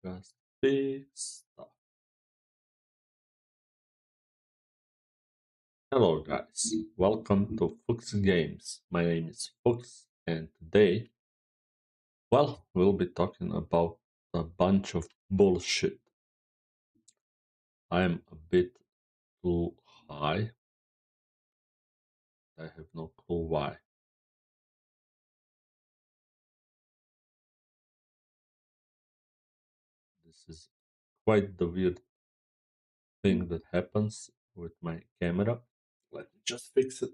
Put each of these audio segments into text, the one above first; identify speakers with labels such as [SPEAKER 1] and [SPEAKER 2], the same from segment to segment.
[SPEAKER 1] Just big stuff. Hello guys, welcome to Fuchs Games. My name is Fuchs and today, we'll be talking about a bunch of bullshit. I'm a bit too high. I have no clue why. This is quite the weird thing that happens with my camera. Let me just fix it.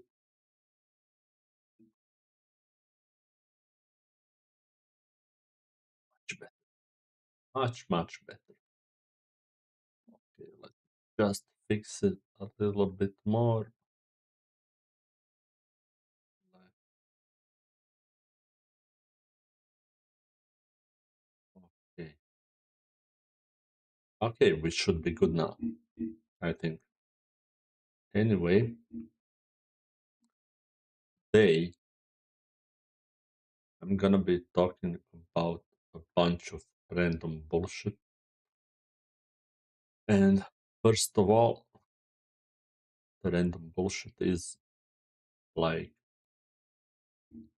[SPEAKER 1] Much better. Much better. Okay, let's just fix it a little bit more. Okay. Okay, we should be good now, I think. Anyway, today I'm gonna be talking about a bunch of random bullshit. And first of all, the random bullshit is like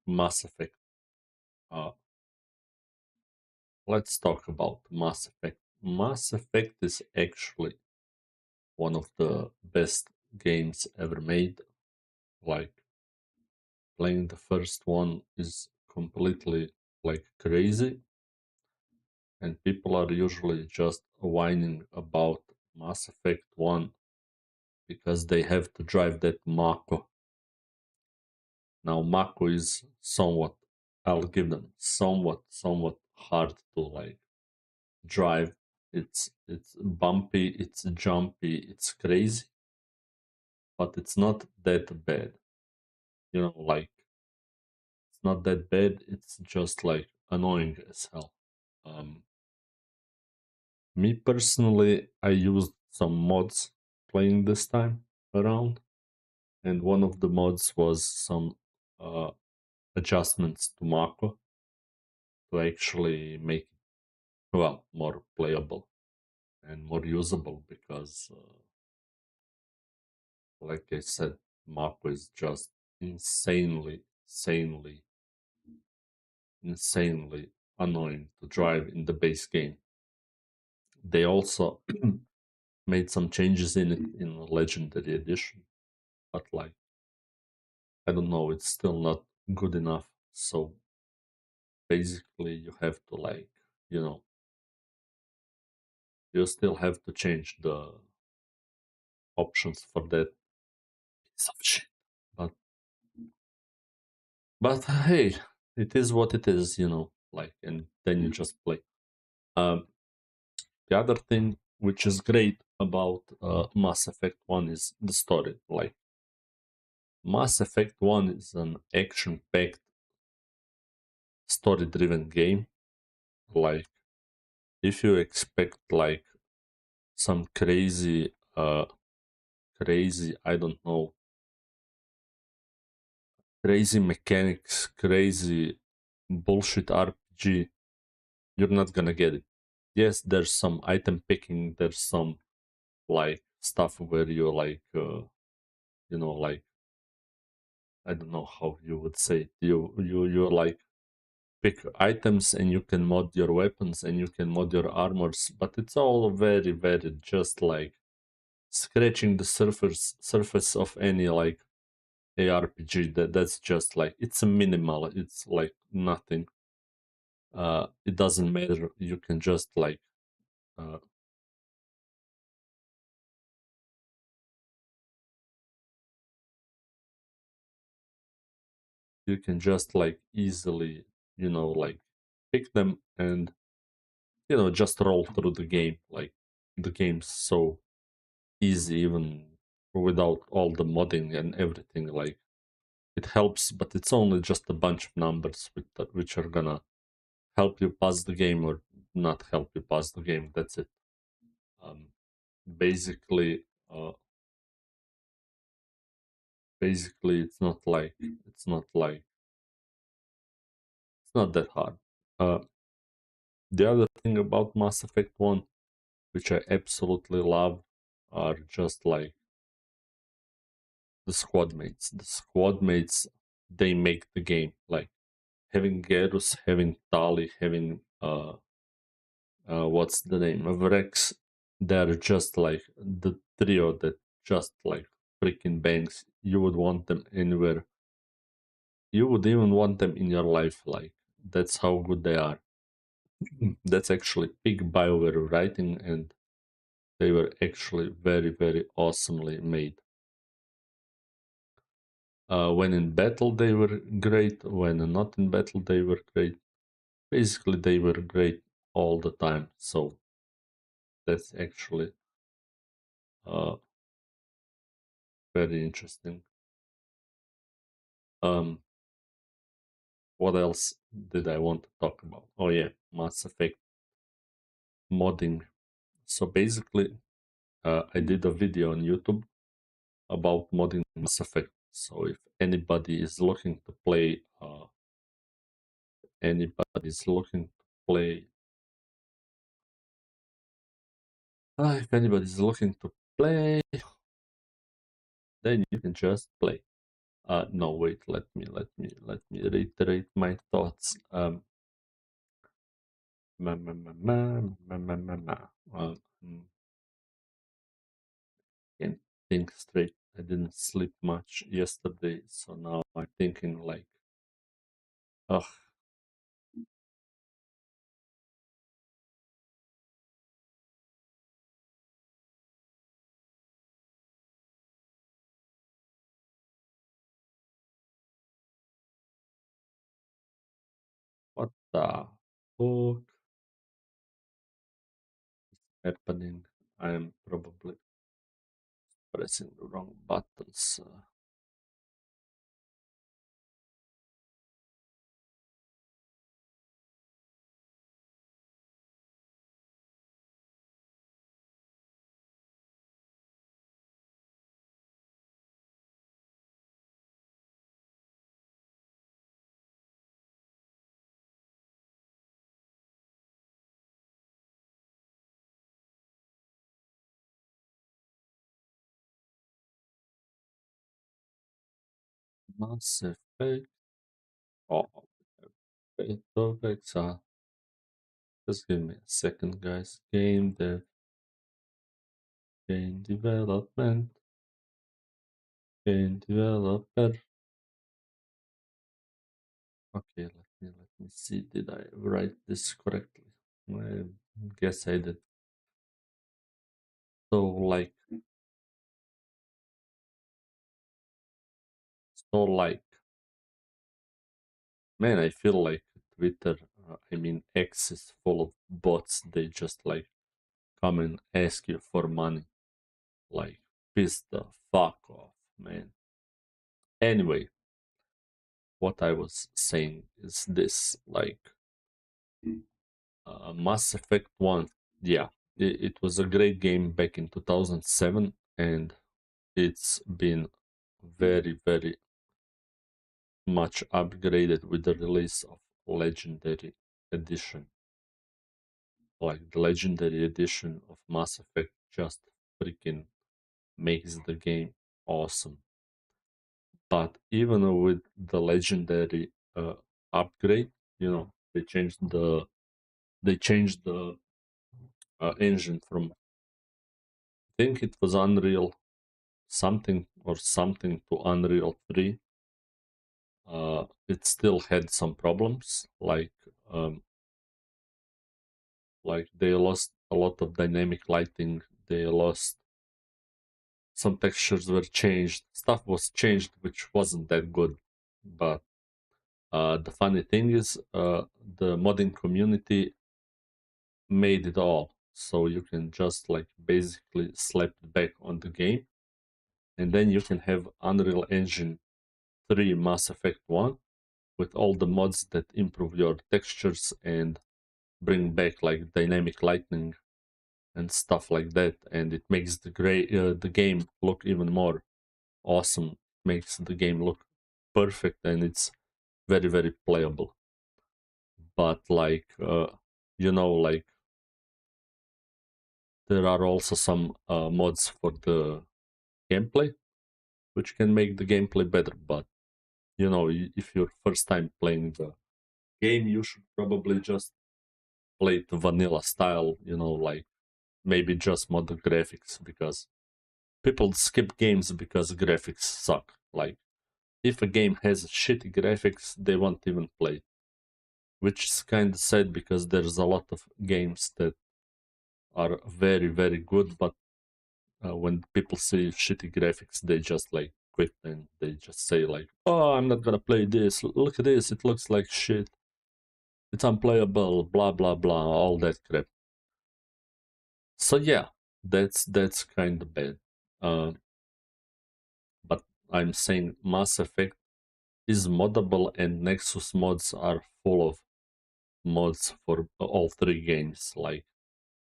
[SPEAKER 1] Mass Effect. Uh, let's talk about Mass Effect. Mass Effect is actually one of the best games ever made. Like playing the first one is completely like crazy, and people are usually just whining about Mass Effect 1 because they have to drive that Mako. Now Mako is somewhat, I'll give them somewhat hard to like drive. It's bumpy, it's jumpy, it's crazy, but it's not that bad. Like it's not that bad. It's just like annoying as hell. Um, Me personally, I used some mods playing this time around, and one of the mods was some uh, adjustments to Mako to actually make it, more playable and more usable because, like I said, Mako is just insanely annoying to drive in the base game. They also made some changes in it in the Legendary Edition, but like I don't know, it's still not good enough. So basically, you have to like, you know, you still have to change the options for that piece of shit. But hey, it is what it is. Like, and then you just play. Um, the other thing which is great about Mass Effect 1 is the story. Like, Mass Effect 1 is an action packed, story driven game. Like, if you expect like some crazy, I don't know, crazy mechanics, crazy bullshit RPG, you're not gonna get it. Yes, there's some item picking, there's some like stuff where you like, like I don't know how you would say it. You like pick items and you can mod your weapons and you can mod your armors, but it's all very just like scratching the surface of any like ARPG. That's just like it's a minimal. It's like nothing. It doesn't matter. You can just like uh, easily like pick them and just roll through the game. Like the game's so easy even without all the modding and everything. Like it helps, but it's only just a bunch of numbers which are gonna help you pass the game or not help you pass the game. That's it. Um, basically, uh, basically, it's not that hard. Uh, The other thing about Mass Effect 1, which I absolutely love, are just like the squad mates. The squad mates, they make the game. Like having Garrus, having Tali, having what's the name of Rex, they're just like the trio that just like freaking bangs. You would want them anywhere. You would even want them in your life. Like that's how good they are. That's actually big BioWare writing, and they were actually very, very awesomely made. When in battle, they were great. When not in battle, they were great. Basically, they were great all the time. So that's actually uh, very interesting. Um, what else did I want to talk about? Oh yeah, Mass Effect modding. So basically, I did a video on YouTube about modding Mass Effect. So if anybody is looking to play, if anybody's looking to play, then you can just play. No, wait. Let me reiterate my thoughts. Ma, ma, ma, ma, ma, ma, ma, ma. Can't think straight. I didn't sleep much yesterday, so now I'm thinking like, ugh, what the fuck happening? I am probably pressing the wrong buttons. Mass Effect. Oh, Fate of Exile. Just give me a second, guys. Game development, game developer. Okay, let me see. Did I write this correctly? I guess I did. So like, so like, man, I feel like Twitter. I mean, X is full of bots. They just like come and ask you for money. Like, piss the fuck off, man. Anyway, what I was saying is this: like, Mass Effect 1, yeah, it was a great game back in 2007, and it's been very, very much upgraded with the release of Legendary Edition. Like, the Legendary Edition of Mass Effect just freaking makes the game awesome. But even with the Legendary upgrade, they changed the engine from, I think it was Unreal something or something to Unreal 3. It still had some problems, um, like they lost a lot of dynamic lighting. They lost some textures were changed. Stuff was changed, which wasn't that good. But the funny thing is, the modding community made it all, so you can just like basically slap it back on the game, and then you can have Unreal Engine 3 Mass Effect 1 with all the mods that improve your textures and bring back like dynamic lighting and stuff like that, and it makes the game look even more awesome. Makes the game look perfect, and it's very, very playable. But like you know, like there are also some mods for the gameplay, which can make the gameplay better. But you know, if you're first time playing the game, you should probably just play it vanilla style. You know, like maybe just mod the graphics, because people skip games because graphics suck. Like if a game has shitty graphics, they won't even play it, which is kind of sad because there's a lot of games that are very very good, but when people see shitty graphics, they just like quit and they just say like, "Oh, I'm not gonna play this. Look at this. It looks like shit. It's unplayable." Blah blah blah. All that crap. So yeah, that's kind of bad. Uh, but I'm saying Mass Effect is moddable, and Nexus mods are full of mods for all three games. Like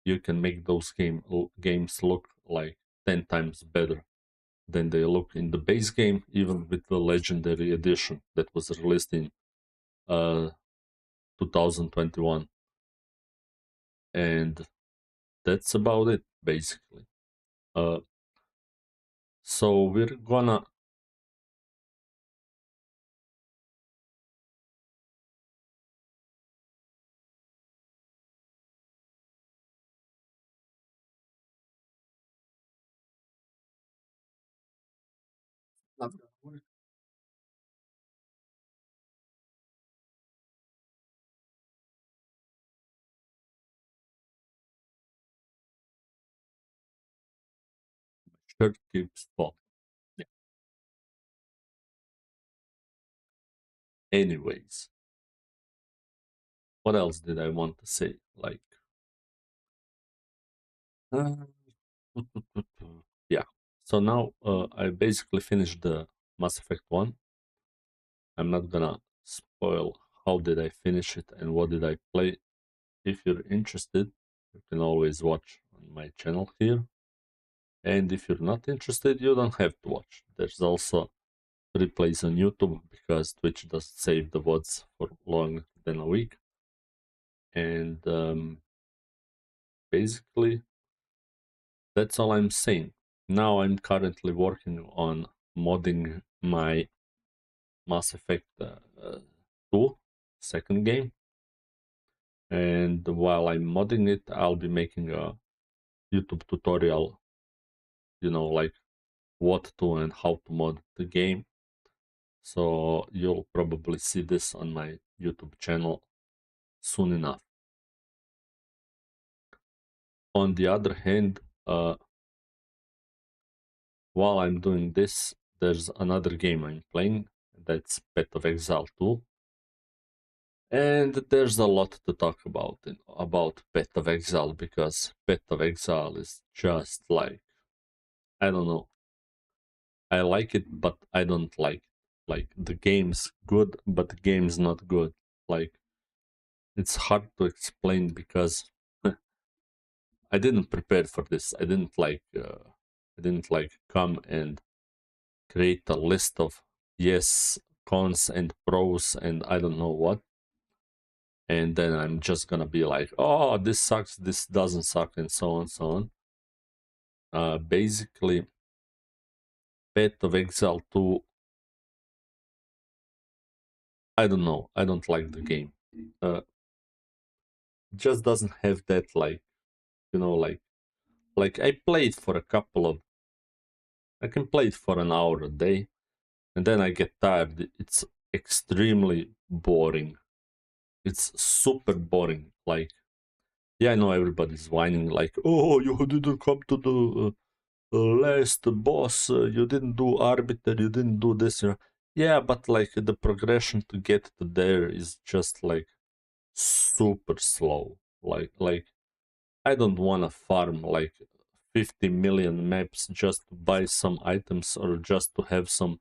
[SPEAKER 1] you can make those games look like 10 times better than they look in the base game, even with the Legendary Edition that was released in uh, 2021. And that's about it, basically. Uh, so we're gonna. Not gonna work. Shirt keeps falling. Yeah. Anyways, what else did I want to say? Like, uh, yeah. So now I basically finished the Mass Effect 1. I'm not gonna spoil how did I finish it and what did I play. If you're interested, you can always watch on my channel here. And if you're not interested, you don't have to watch. There's also replays on YouTube because Twitch doesn't save the VODs for longer than a week. And basically, that's all I'm saying. Now I'm currently working on modding my Mass Effect 2 second game. And while I'm modding it, I'll be making a YouTube tutorial, you know, like what to and how to mod the game. So you'll probably see this on my YouTube channel soon enough. On the other hand, while I'm doing this, there's another game I'm playing. That's Path of Exile 2. And there's a lot to talk about Path of Exile, because Path of Exile is just like, I don't know. I like it, but I don't like it. Like the game's good, but the game's not good. Like it's hard to explain because I didn't prepare for this. I didn't like come and create a list of yes, cons and pros and I don't know what. And then I'm just gonna be like, oh, this sucks, this doesn't suck, and so on, so on. Basically, Path of Exile 2, I don't know. I don't like the game. Just doesn't have that, like, you know, like I played for a couple of, I can play it for an hour a day, and then I get tired. It's extremely boring. It's super boring. Like, yeah, I know everybody's whining, like, oh, you didn't come to the last boss, you didn't do arbiter, you didn't do this. Yeah, but like the progression to get to there is just like super slow. Like I don't want to farm like 50 million maps just to buy some items or just to have some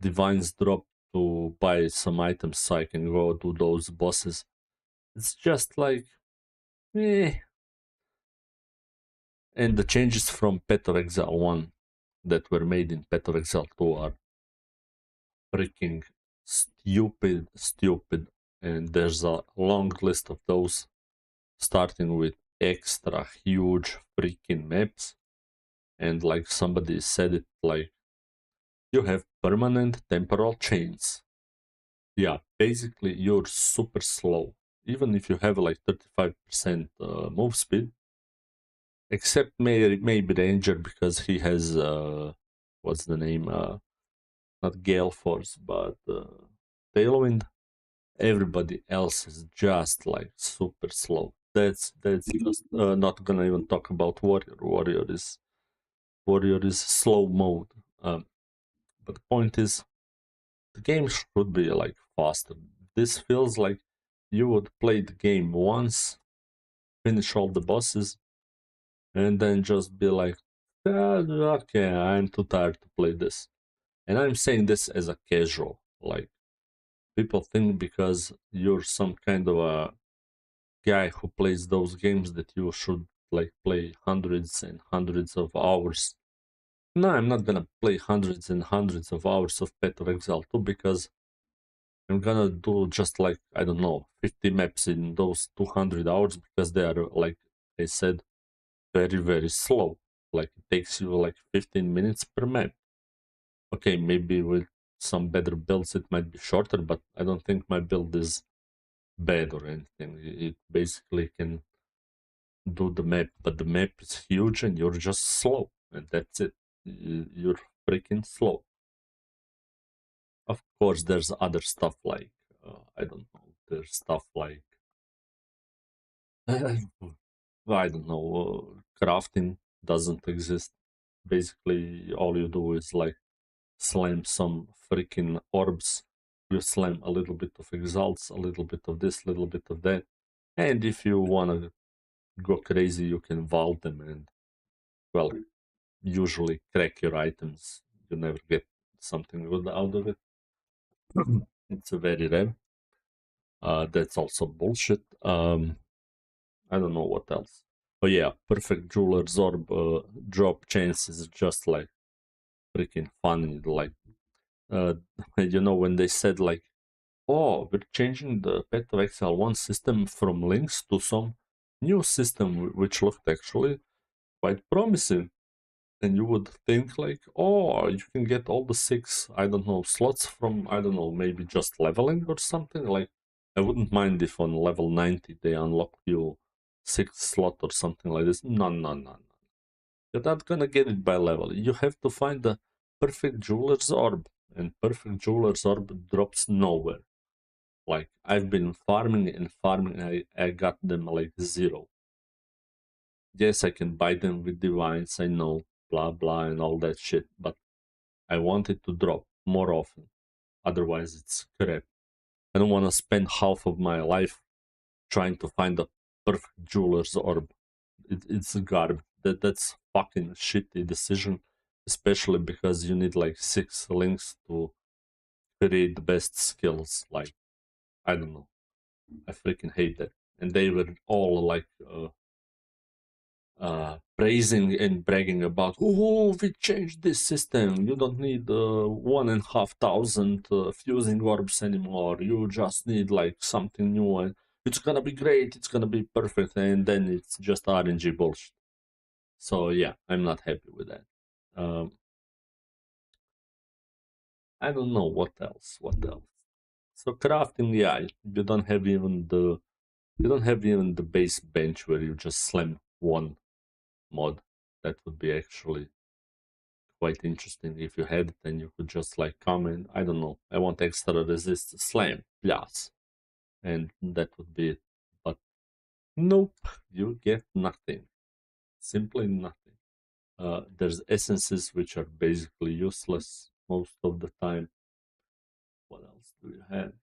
[SPEAKER 1] divines drop to buy some items so I can go do those bosses. It's just like, eh. And the changes from Path of Exile 1 that were made in Path of Exile 2 are freaking stupid. And there's a long list of those. starting with extra huge freaking maps, and like somebody said it, like you have permanent temporal chains. Yeah, basically you're super slow. Even if you have like 35% move speed, except maybe Ranger because he has what's the name? Not Gale Force, but Tailwind. Everybody else is just like super slow. That's just not gonna even talk about Warrior. Warrior is slow mode. But the point is, the game should be like faster. This feels like you would play the game once, finish all the bosses, and then just be like, "Ah, okay, I'm too tired to play this." And I'm saying this as a casual. Like, people think because you're some kind of a guy who plays those games that you should like play hundreds and hundreds of hours. No, I'm not gonna play hundreds and hundreds of hours of Path of Exile 2 because I'm gonna do just like, I don't know, 50 maps in those 200 hours because they are, like I said, very, very slow. Like, it takes you like 15 minutes per map. Okay, maybe with some better builds it might be shorter, but I don't think my build is bad or anything. It basically can do the map, but the map is huge and you're just slow, and that's it. You're freaking slow. Of course, there's other stuff like, I don't know, there's stuff like, I don't know, crafting doesn't exist. Basically, all you do is like slam some freaking orbs. You slam a little bit of exalts, a little bit of this, a little bit of that. And if you want to go crazy, you can vault them and, well, usually crack your items. You never get something good out of it. It's a very rare. That's also bullshit. I don't know what else. But yeah, perfect jeweler's orb drop chance is just like freaking funny. Like, uh, when they said like, "Oh, we're changing the Path of Exile 1 system from links to some new system," which looked actually quite promising. And you would think like, oh, you can get all the 6, I don't know, slots from, I don't know, maybe just leveling or something. Like, I wouldn't mind if on level 90 they unlock you 6th slot or something like this. No, no, no, no. You're not gonna get it by level. You have to find the perfect jeweler's orb, and perfect jeweler's orb drops nowhere. Like, I've been farming and farming, I got them like 0. Yes, I can buy them with divines, I know, blah blah and all that shit, but I want it to drop more often. Otherwise, it's crap. I don't want to spend half of my life trying to find the perfect jeweler's orb. It's garbage. That's fucking shitty decision, especially because you need like 6 links to create the best skills. Like, I don't know. I freaking hate that. And they were all like praising and bragging about, oh, we changed this system. You don't need 1,500 fusing orbs anymore. You just need like something new, and it's gonna be great. It's gonna be perfect, and then it's just RNG bullshit. So yeah, I'm not happy with that. Um, I don't know what else. What else? So crafting, yeah, you don't have even the base bench where you just slam one mod. That would be actually quite interesting if you had it, then you could just like comment, I don't know, I want extra resist slam plus, and that would be it. But nope, you get nothing, simply nothing. There's essences which are basically useless most of the time. What else do you have?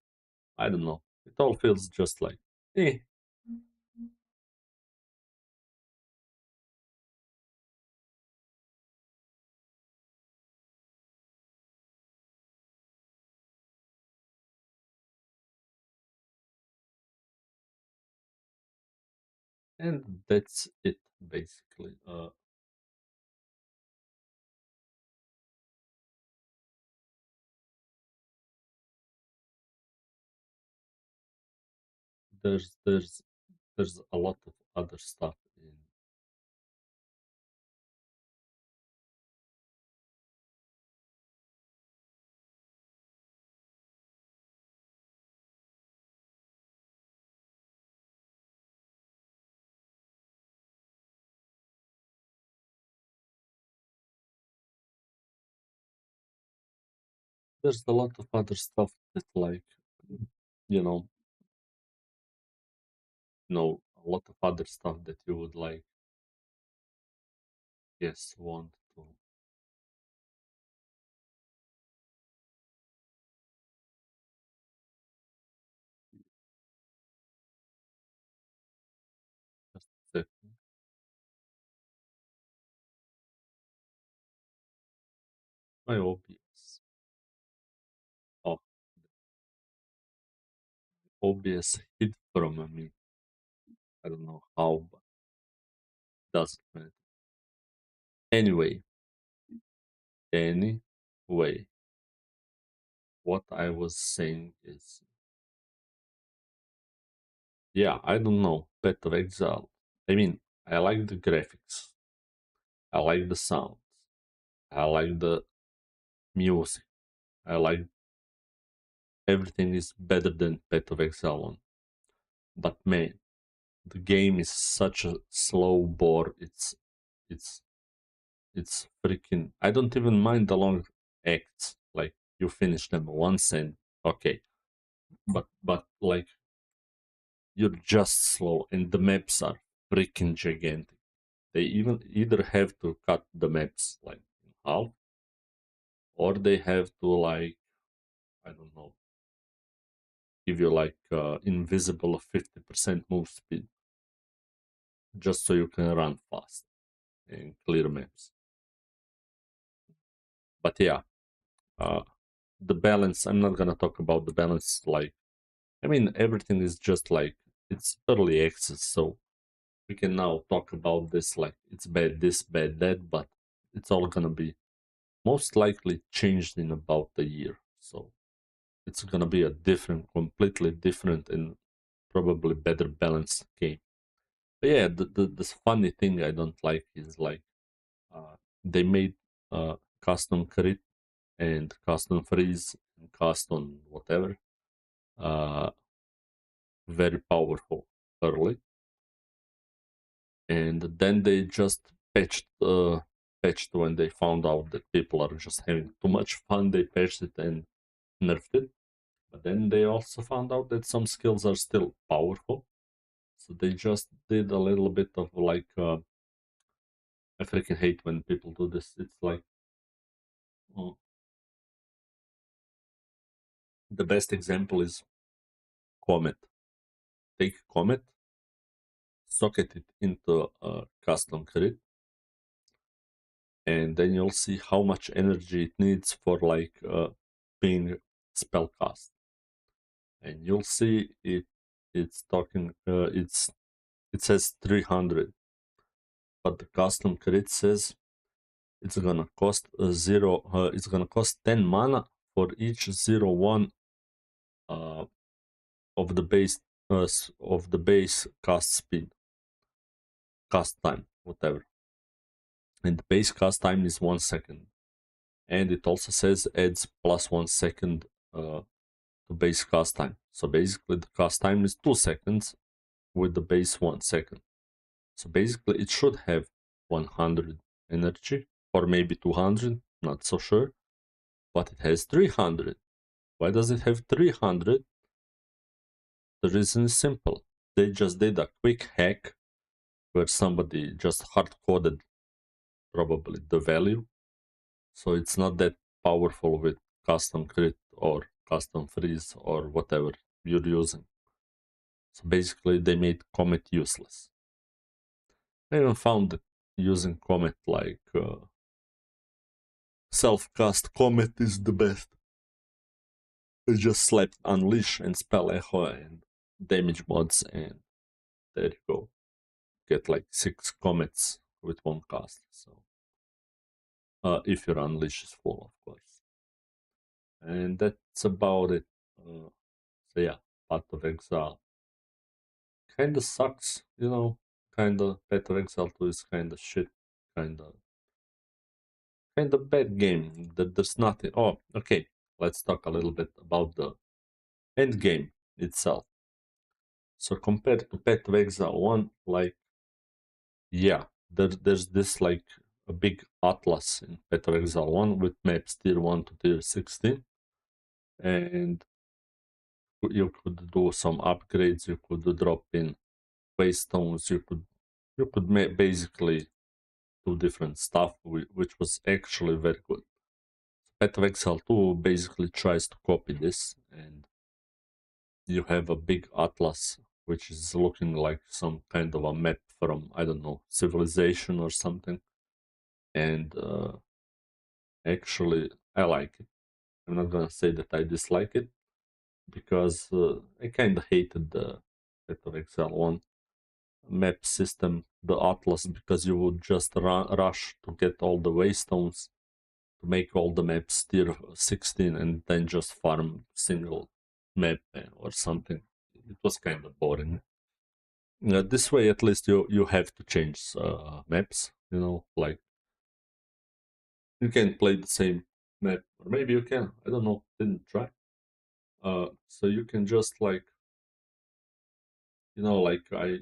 [SPEAKER 1] I don't know, it all feels just like eh. And that's it basically. There's there's a lot of other stuff in. There's a lot of other stuff that, like, you know, a lot of other stuff that you would like, yes, want to. Just a second. My OBS. Oh, OBS hid from me. I don't know how, but doesn't matter. Anyway, anyway, what I was saying is, yeah, I don't know, Path of Exile. I mean, I like the graphics, I like the sounds, I like the music, I like everything is better than Path of Exile on. But man, the game is such a slow bore. It's it's freaking. I don't even mind the long acts. Like you finish them once and okay, but like you're just slow, and the maps are freaking gigantic. They even either have to cut the maps like in half, or they have to, like, I don't know, give you like invisible 50% move speed just so you can run fast and clear maps. But yeah, uh, the balance. I'm not gonna talk about the balance. Like, I mean, everything is just like it's early access, so we can now talk about this like it's bad this, bad that, but it's all gonna be most likely changed in about a year. So it's gonna be a different, completely different, and probably better balanced game. But yeah, this funny thing I don't like is like they made custom crit and custom freeze and custom whatever very powerful early, and then they just patched when they found out that people are just having too much fun. They patched it and nerfed it, but then they also found out that some skills are still powerful, so they just did a little bit of like I freaking hate when people do this. It's like uh, the best example is Comet. Take Comet, socket it into a custom crit, and then you'll see how much energy it needs for like being spellcast, and you'll see it's talking it says 300, but the custom crit says it's gonna cost zero it's gonna cost 10 mana for each 01 uh, of the base of the base cast speed, cast time, whatever, and the base cast time is 1 second, and it also says adds plus 1 second to base cast time. So basically the cast time is 2 seconds with the base 1 second. So basically it should have 100 energy, or maybe 200, not so sure, but it has 300. Why does it have 300? The reason is simple. They just did a quick hack where somebody just hard coded probably the value, so it's not that powerful with custom crit or custom freeze or whatever you're using. So basically they made Comet useless. I even found that using Comet like self-cast Comet is the best. I just slapped Unleash and Spell Echo and damage mods, and there you go. Get like 6 Comets with one cast. So if your Unleash is full, of course. And that's about it. So yeah, Path of Exile. kinda sucks, you know. Kinda Path of Exile 2 is kinda shit. Kinda kinda bad game. There's nothing. Oh, okay. Let's talk a little bit about the end game itself. So compared to Path of Exile 1, like, yeah, there's this like a big atlas in Path of Exile 1 with maps tier 1 to tier 16, and you could do some upgrades, you could drop in waystones, you could basically do different stuff, which was actually very good. Path of Exile 2 basically tries to copy this, and you have a big atlas which is looking like some kind of a map from, I don't know, civilization or something. And actually, I like it. I'm not gonna say that I dislike it, because I kind of hated the Path of Exile 1 map system, the atlas, because you would just rush to get all the waystones to make all the maps tier 16 and then just farm single map or something. It was kind of boring. This way, at least you have to change maps. You know, like you can play the same map, or maybe you can. I don't know. Didn't try. So you can just like, like I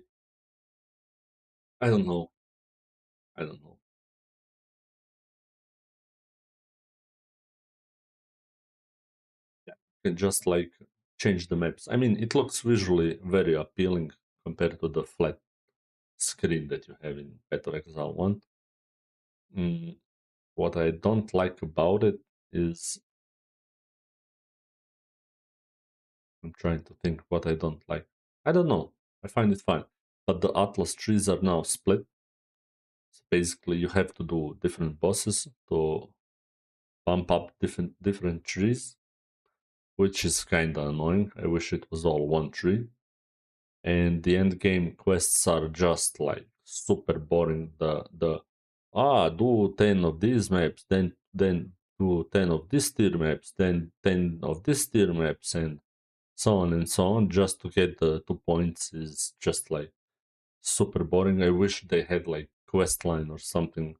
[SPEAKER 1] don't know. I don't know. Yeah, you can just like change the maps. I mean, it looks visually very appealing compared to the flat screen that you have in Path of Exile 1. Mm, what I don't like about it is, I'm trying to think what I don't like. I don't know. I find it fine. But the Atlas trees are now split. So basically, you have to do different bosses to bump up different trees, which is kind of annoying. I wish it was all one tree. And the end game quests are just like super boring. Do 10 of these maps, then do 10 of this tier maps, then 10 of this tier maps, and so on and so on, just to get the 2 points is just like super boring. I wish they had like quest line or something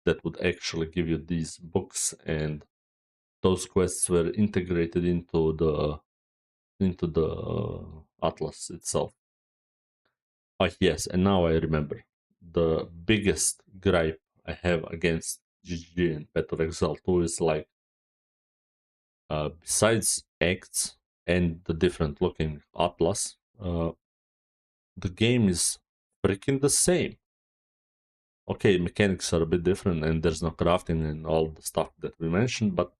[SPEAKER 1] that would actually give you these books, and those quests were integrated into the atlas itself. Ah, yes, and now I remember. The biggest gripe I have against GG and Path of Exile 2 is like, besides acts and the different looking atlas, the game is freaking the same. Okay, mechanics are a bit different and there's no crafting and all the stuff that we mentioned, but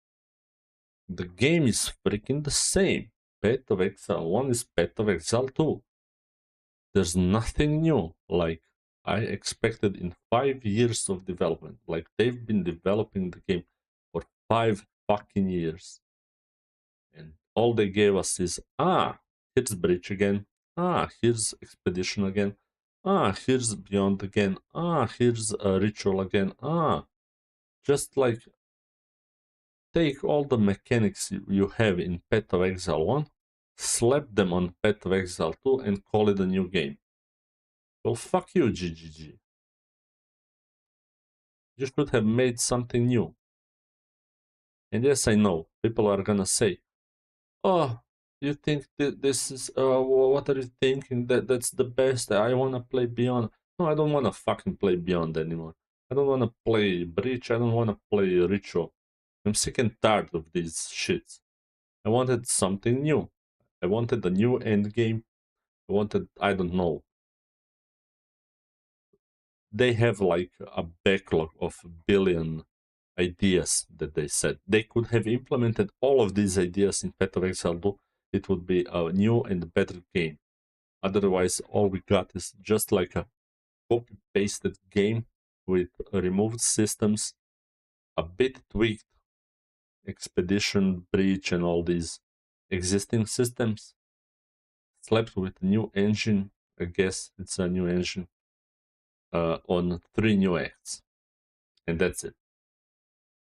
[SPEAKER 1] the game is freaking the same. Path of Exile 1 is Path of Exile 2. There's nothing new. Like I expected in 5 years of development. Like they've been developing the game for 5 fucking years. And all they gave us is, here's Breach again. Here's Expedition again. Here's Beyond again. Here's Ritual again. Just like take all the mechanics you have in Path of Exile 1, slap them on Path of Exile 2, and call it a new game. Well, fuck you, GGG. You should have made something new. And yes, I know, people are gonna say, oh, you think this is, what are you thinking? That's the best, I wanna play Beyond. No, I don't wanna fucking play Beyond anymore. I don't wanna play Breach, I don't wanna play Ritual. I'm sick and tired of these shits. I wanted something new. I wanted a new endgame. I wanted, I don't know. They have like a backlog of a billion ideas that they said. They could have implemented all of these ideas in Path of Exile 2. It would be a new and better game. Otherwise, all we got is just like a copy-pasted game with removed systems, a bit tweaked Expedition, Breach, and all these existing systems, slapped with a new engine. I guess it's a new engine, on 3 new acts. And that's it.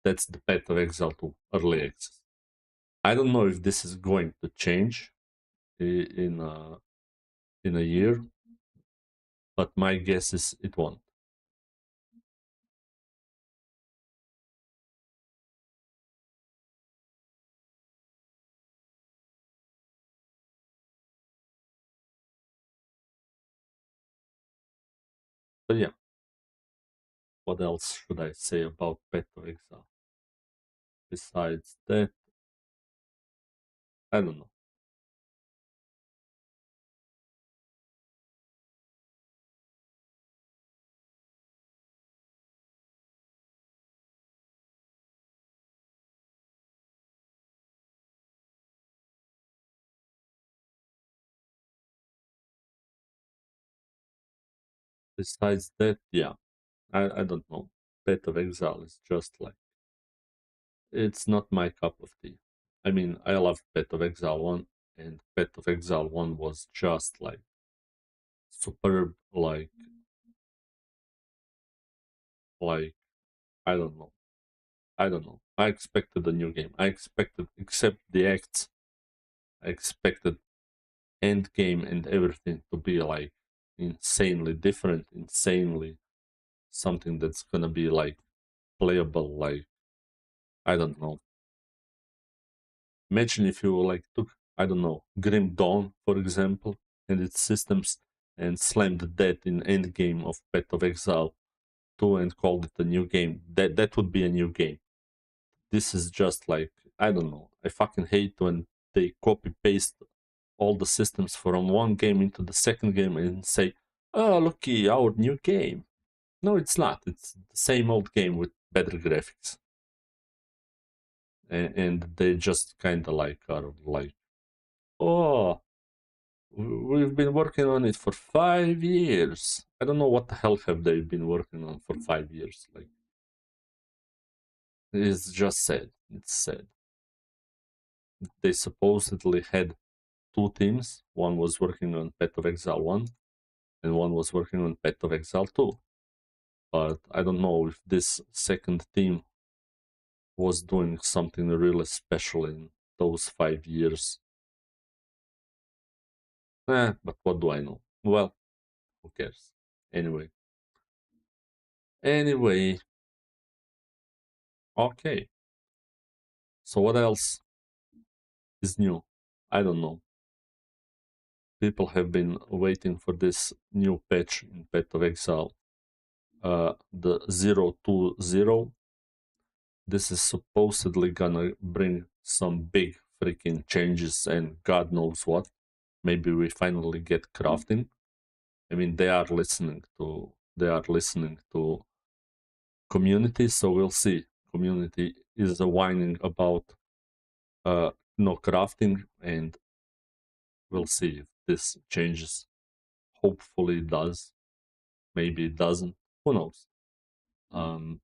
[SPEAKER 1] That's the Path of Exile 2 early access. I don't know if this is going to change in a year. but my guess is it won't. But yeah, what else should I say about Path of Exile? Besides that, I don't know. Besides that, yeah, I don't know. Path of Exile is just like, it's not my cup of tea. I mean, I love Path of Exile 1, and Path of Exile 1 was just like superb, like, I don't know. I don't know. I expected a new game. I expected, except the acts, I expected end game and everything to be like insanely different, insanely something that's gonna be like playable. Like, I don't know. Imagine if you like took, I don't know, Grim Dawn, for example, and its systems, and slammed that in end game of Path of Exile 2 and called it a new game. That would be a new game. This is just like, I don't know. I fucking hate when they copy paste all the systems from one game into the second game and say, "Oh, looky, our new game." No, it's not. It's the same old game with better graphics, and they just kind of like are like, "Oh, we've been working on it for 5 years." I don't know what the hell have they been working on for 5 years. Like, it's just sad. It's sad. They supposedly had two teams. One was working on Path of Exile 1, and one was working on Path of Exile 2. But I don't know if this second team was doing something really special in those 5 years. But what do I know? Well, who cares? Anyway. Anyway, okay. So what else is new? I don't know. People have been waiting for this new patch in Path of Exile. The 020. This is supposedly gonna bring some big freaking changes and God knows what. Maybe we finally get crafting. I mean, they are listening to community, so we'll see. Community is whining about no crafting, and we'll see if this changes. Hopefully, it does. Maybe it doesn't. Who knows? Um,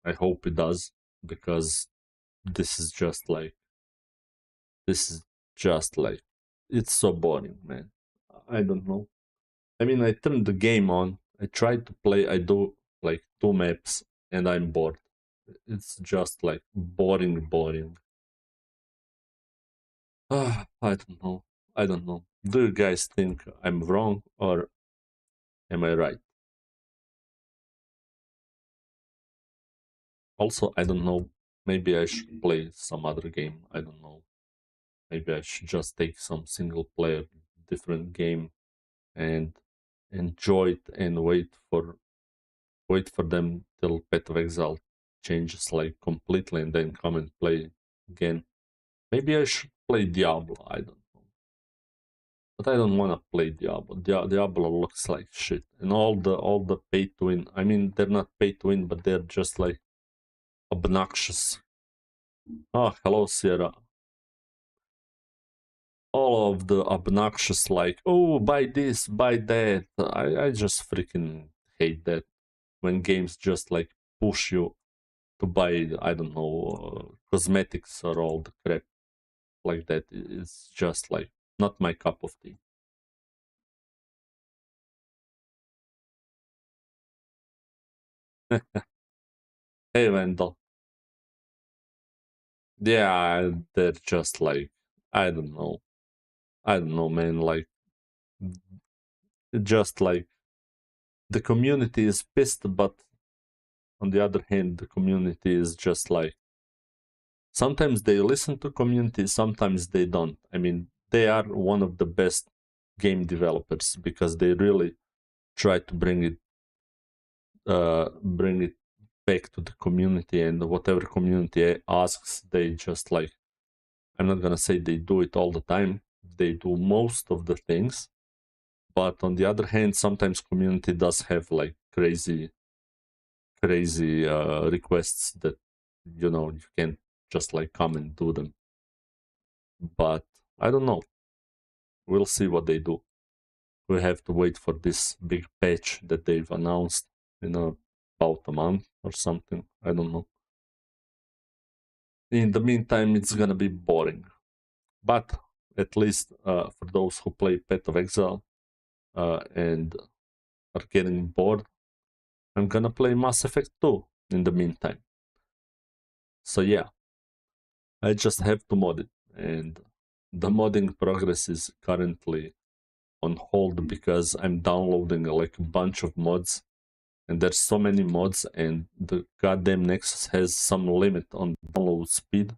[SPEAKER 1] I hope it does, because this is just like this is just like it's so boring, man. I don't know. I mean, I turned the game on. I tried to play. I do like two maps, and I'm bored. It's just like boring, boring. I don't know. I don't know. Do you guys think I'm wrong, or am I right? Also, I don't know. Maybe I should play some other game. I don't know. Maybe I should just take some single player different game and enjoy it and wait for them till Path of Exile changes like completely and then come and play again. Maybe I should play Diablo. I don't know. But I don't want to play Diablo. Diablo looks like shit, and all the pay to win. I mean, they're not pay to win, but they're just like obnoxious. Oh, hello, Sierra. All of the obnoxious, like, oh, buy this, buy that. I just freaking hate that when games just like push you to buy, I don't know, cosmetics or all the crap like that. It's just like not my cup of tea. Hey, Wendell. Yeah, they're just like, I don't know. I don't know, man. Like, just like the community is pissed, but on the other hand, the community is just like, sometimes they listen to community, sometimes they don't. I mean, they are one of the best game developers because they really try to bring it back to the community, and whatever community asks, they just like, I'm not gonna say they do it all the time, they do most of the things, but on the other hand, sometimes community does have like crazy requests that you can't just like come and do them. But I don't know, we'll see what they do. We have to wait for this big patch that they've announced in about a month or something. I don't know. In the meantime, it's gonna be boring. But at least for those who play Path of Exile and are getting bored, I'm gonna play Mass Effect 2 in the meantime. So yeah, I just have to mod it. And the modding progress is currently on hold because I'm downloading like a bunch of mods, and there's so many mods, and the goddamn Nexus has some limit on download speed.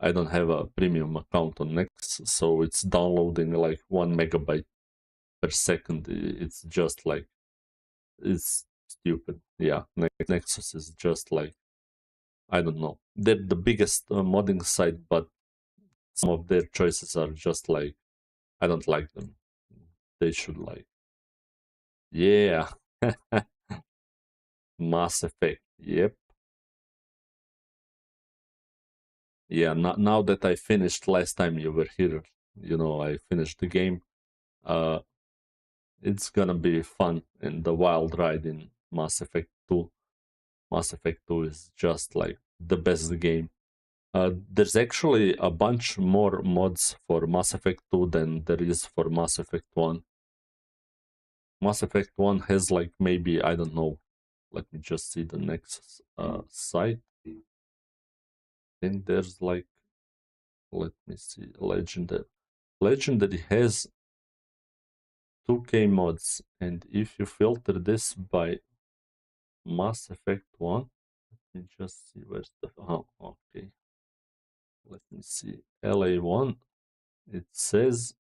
[SPEAKER 1] I don't have a premium account on Nexus, so it's downloading like 1 megabyte per second. It's just like, it's stupid. Yeah, Nexus is just like, I don't know. They're the biggest modding site, but some of their choices are just like, I don't like them. They should like, yeah, Mass Effect. Yep. Yeah, now that I finished last time you were here, I finished the game. Uh, it's gonna be fun and the wild ride in Mass Effect 2. Mass Effect 2 is just like the best game. There's actually a bunch more mods for Mass Effect 2 than there is for Mass Effect 1. Mass Effect 1 has like maybe, I don't know, let me just see the next site. I think there's like, let me see, Legendary. Legendary has 2K mods, and if you filter this by Mass Effect 1, let me just see where's the, oh, okay. Let me see, LA1, it says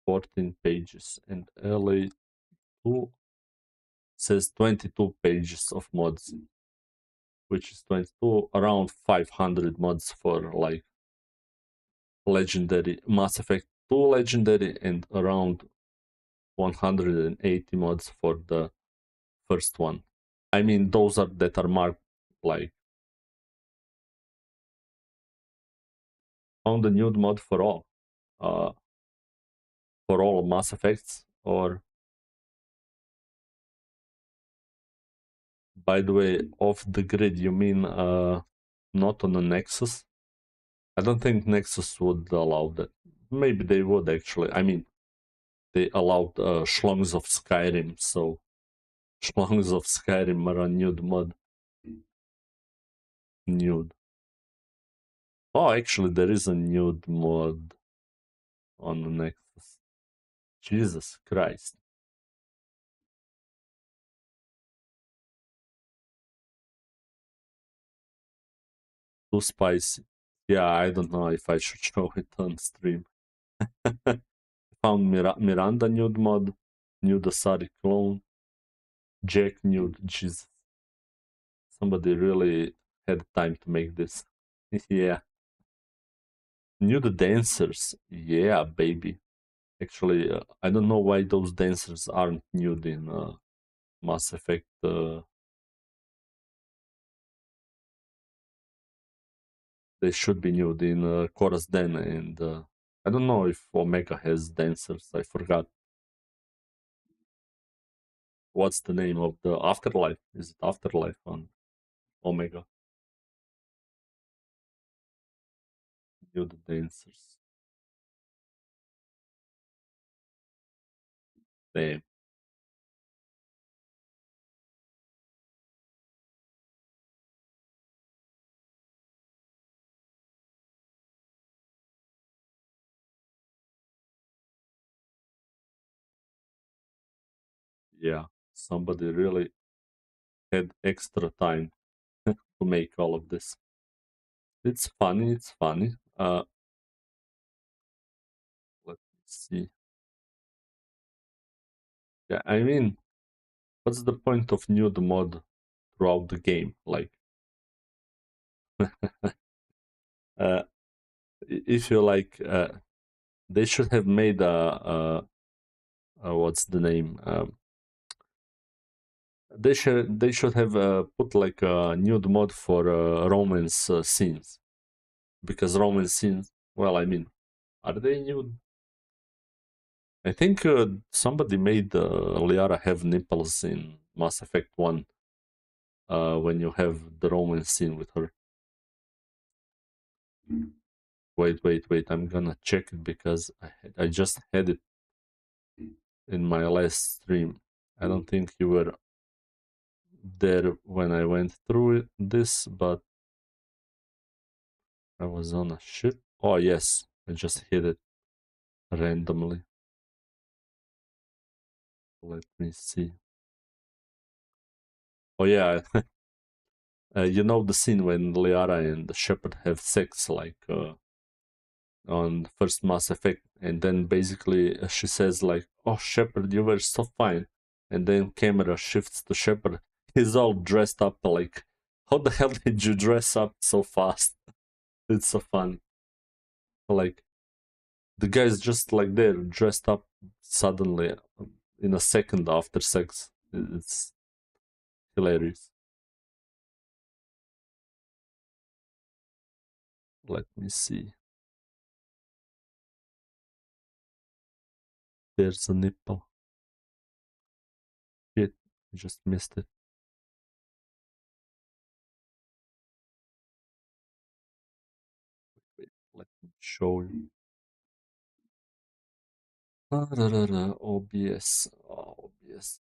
[SPEAKER 1] 14 pages, and LA2 says 22 pages of mods, which is 22, around 500 mods for like legendary Mass Effect 2 legendary, and around 180 mods for the first one. I mean, those are that are marked like, found a nude mod uh, for all Mass Effects, or by the way, off the grid, you mean not on the Nexus? I don't think Nexus would allow that. Maybe they would actually. I mean, they allowed Schlongs of Skyrim, so Schlongs of Skyrim are a nude mod. Nude. Oh, actually, there is a nude mod on the Nexus. Jesus Christ. Too spicy. Yeah, I don't know if I should show it on stream. Found Miranda nude mod, nude Asari clone, Jack nude. Jesus. Somebody really had time to make this. Yeah. Nude dancers. Yeah, baby. Actually, I don't know why those dancers aren't nude in Mass Effect. They should be nude in Chorus Den, and I don't know if Omega has dancers. I forgot. What's the name of the Afterlife? Is it Afterlife on Omega? Nude dancers. Damn. Yeah, somebody really had extra time to make all of this. It's funny. It's funny. Let me see. Yeah, I mean, what's the point of nude mod throughout the game? Like, uh, if you like, they should have made what's the name? They should have put like a nude mod for romance scenes, because romance scenes. Well, I mean, are they nude? I think somebody made Liara have nipples in Mass Effect 1 when you have the romance scene with her. Wait. I'm gonna check it because I just had it in my last stream. I don't think you were there when I went through this, but I was on a ship. Oh, yes, I just hit it randomly. Let me see. Oh, yeah, you know the scene when Liara and the Shepard have sex, like on the first Mass Effect, and then basically she says like, "Oh, Shepard, you were so fine," and then camera shifts to Shepard. He's all dressed up. Like, how the hell did you dress up so fast? It's so fun. Like the guy's just like there, dressed up suddenly in a second after sex. It's hilarious. Let me see. There's a nipple. Shit, I just missed it. Wait, let me show you. OBS. Oh, OBS.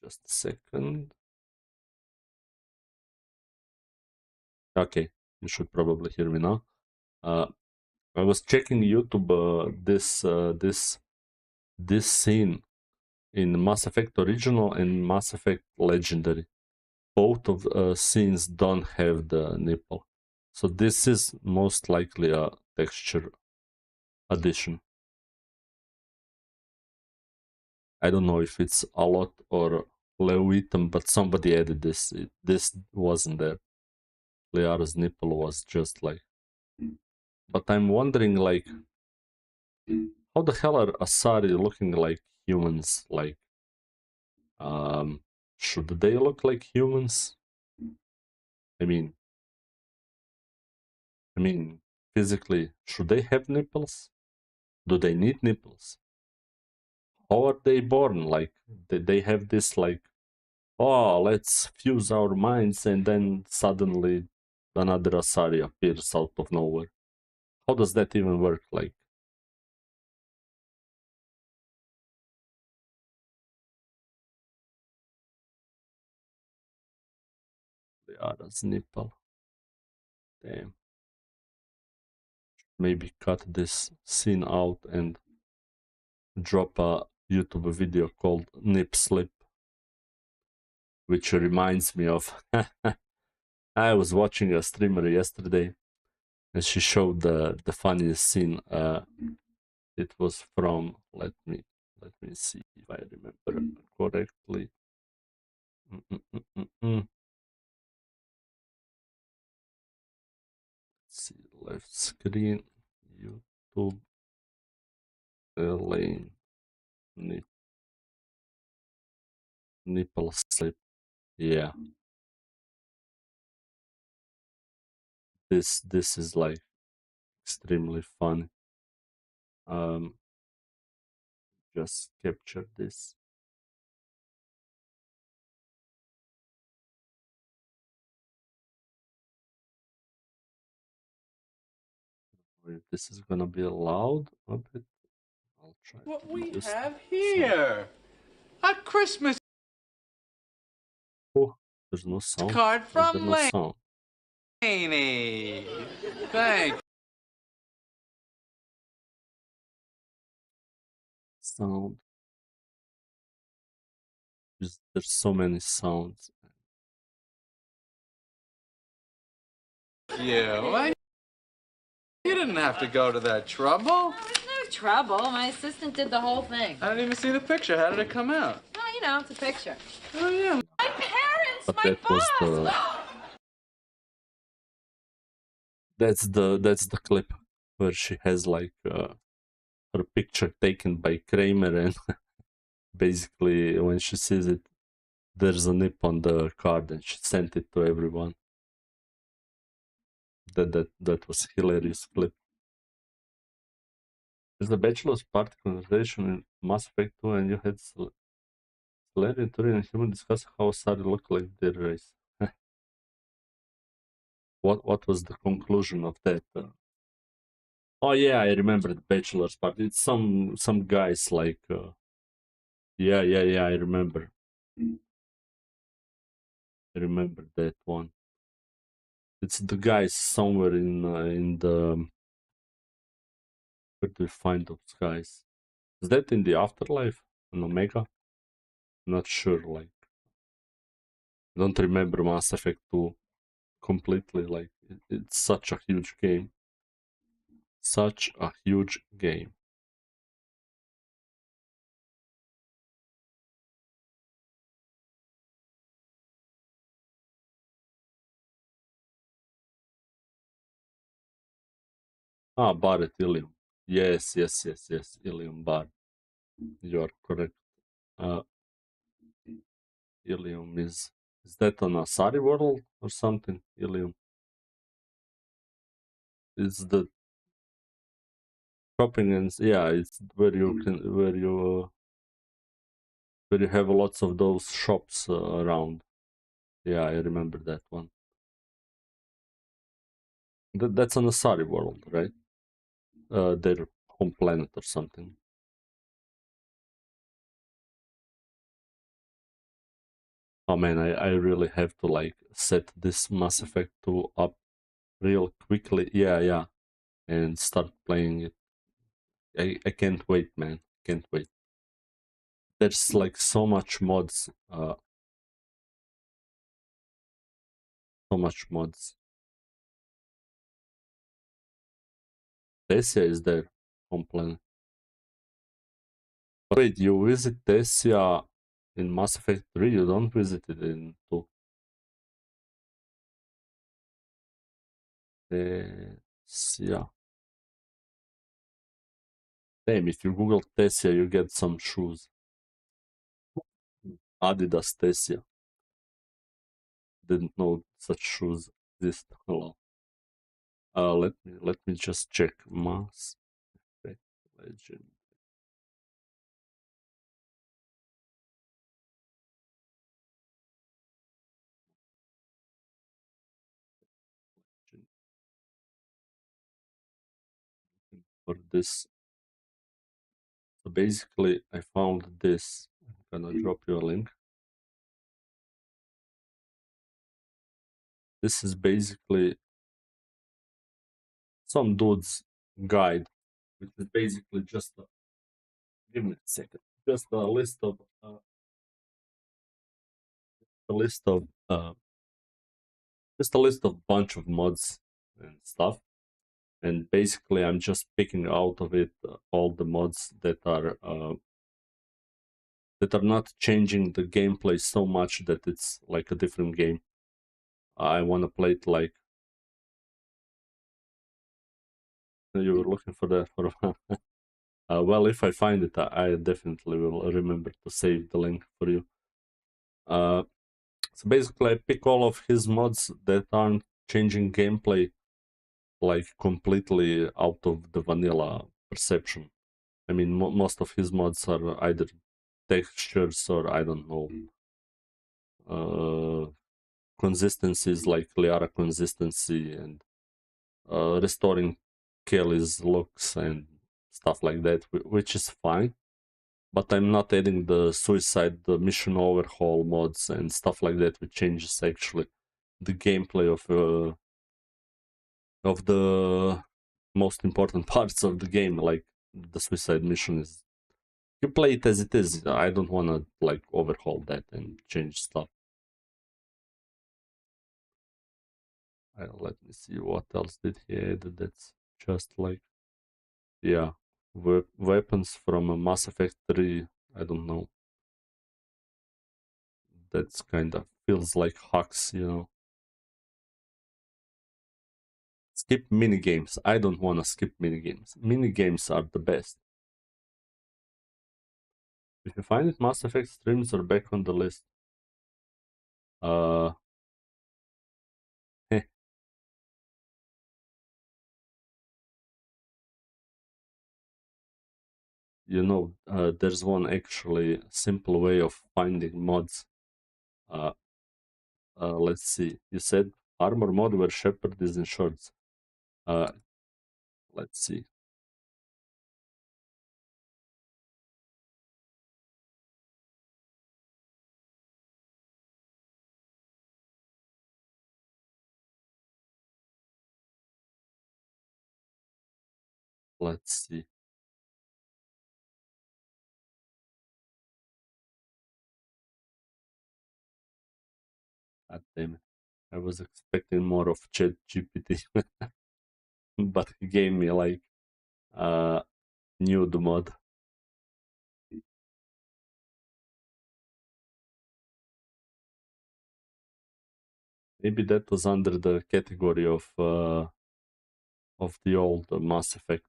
[SPEAKER 1] Just a second. Okay, you should probably hear me now. Uh, I was checking YouTube this scene in Mass Effect Original and Mass Effect Legendary. Both of scenes don't have the nipple, so this is most likely a texture addition. I don't know if it's a lot or low item, but somebody added this. This wasn't there. Liara's nipple was just like. But I'm wondering, like, how the hell are Asari looking like humans? Like, um, should they look like humans? I mean, I mean, physically, should they have nipples? Do they need nipples? How are they born? Like, they have this like, oh, let's fuse our minds, and then suddenly another Asari appears out of nowhere. How does that even work? Like, Liara's nipple. Damn. maybe cut this scene out and drop a YouTube video called Nip Slip, which reminds me of I was watching a streamer yesterday and she showed the funniest scene. It was from, let me see if I remember correctly. Let's see, left screen, YouTube, Elaine, nipple slip. Yeah, this is like extremely fun. Just capture this. If this is gonna be loud a bit, I'll try.
[SPEAKER 2] What we have here, a Christmas
[SPEAKER 1] Oh, there's no sound.
[SPEAKER 2] card
[SPEAKER 1] Is there
[SPEAKER 2] from
[SPEAKER 1] no sound?
[SPEAKER 2] Laney. Thanks.
[SPEAKER 1] Sound. There's so many sounds.
[SPEAKER 2] Yeah, well, you didn't have to go to that trouble.
[SPEAKER 3] There's no trouble. My assistant did the whole thing.
[SPEAKER 2] I didn't even see the picture. How did it come out?
[SPEAKER 3] Well, you know, it's a picture.
[SPEAKER 2] Oh, yeah.
[SPEAKER 3] My parents,
[SPEAKER 1] But
[SPEAKER 3] my
[SPEAKER 1] that was
[SPEAKER 3] boss.
[SPEAKER 1] that's the clip where she has like her picture taken by Kramer, and basically when she sees it, there's a nip on the card, and she sent it to everyone. That was hilarious clip. There's the bachelor's party conversation in Mass Effect 2, and you had Larry and Turing and human discuss how Sari looked like their race. What was the conclusion of that? Oh yeah, I remember the bachelor's party. It's some guys like yeah, I remember. I remember that one. It's the guys somewhere in the, where do you find those guys? Is that in the afterlife? In Omega? Not sure. Like, I don't remember Mass Effect 2 completely. Like, it's such a huge game. Such a huge game. Ah, Barret Ilium. Yes. Ilium Bar. You are correct. Ilium is that on Asari world or something? Ilium is the shopping, and yeah, it's where you can where you have lots of those shops around. Yeah, I remember that one. That's on Asari world, right? Their home planet or something. Oh man, I really have to like set this Mass Effect 2 up real quickly. Yeah, and start playing it. I can't wait, man. Can't wait. There's like so much mods. So much mods. Tessia is there on planet. But wait, you visit Tessia in Mass Effect 3, you don't visit it in 2. Tessia. Damn, if you Google Tessia, you get some shoes. Adidas Tessia. Didn't know such shoes exist. Hello. Let me just check Mass Effect Legend. For this. So basically, I found this. I'm gonna drop you a link. This is basically some dudes guide, which is basically just a, give me a second, just a list of a list of just a list of bunch of mods and stuff. And basically, I'm just picking out of it all the mods that are not changing the gameplay so much that it's like a different game. I want to play it like you were looking for that for a while. Well, if I find it, I definitely will remember to save the link for you. So basically, I pick all of his mods that aren't changing gameplay like completely out of the vanilla perception. I mean, most of his mods are either textures or I don't know, consistencies like Liara consistency and restoring Kelly's looks and stuff like that, which is fine. But I'm not adding the suicide, the mission overhaul mods and stuff like that, which changes actually the gameplay of the most important parts of the game, like the suicide mission is. You play it as it is. I don't want to like overhaul that and change stuff. Let me see what else did he add. That's just like, yeah, weapons from a Mass Effect 3. I don't know. That's kind of feels like hacks, you know. Skip minigames. I don't want to skip minigames. Minigames are the best. If you find it, Mass Effect streams are back on the list. Uh, you know, there's one actually simple way of finding mods. Let's see. You said armor mod where Shepard is in shorts. Uh, let's see. Let's see. God damn it. I was expecting more of Chat GPT, but he gave me like nude mod. Maybe that was under the category of the old Mass Effect,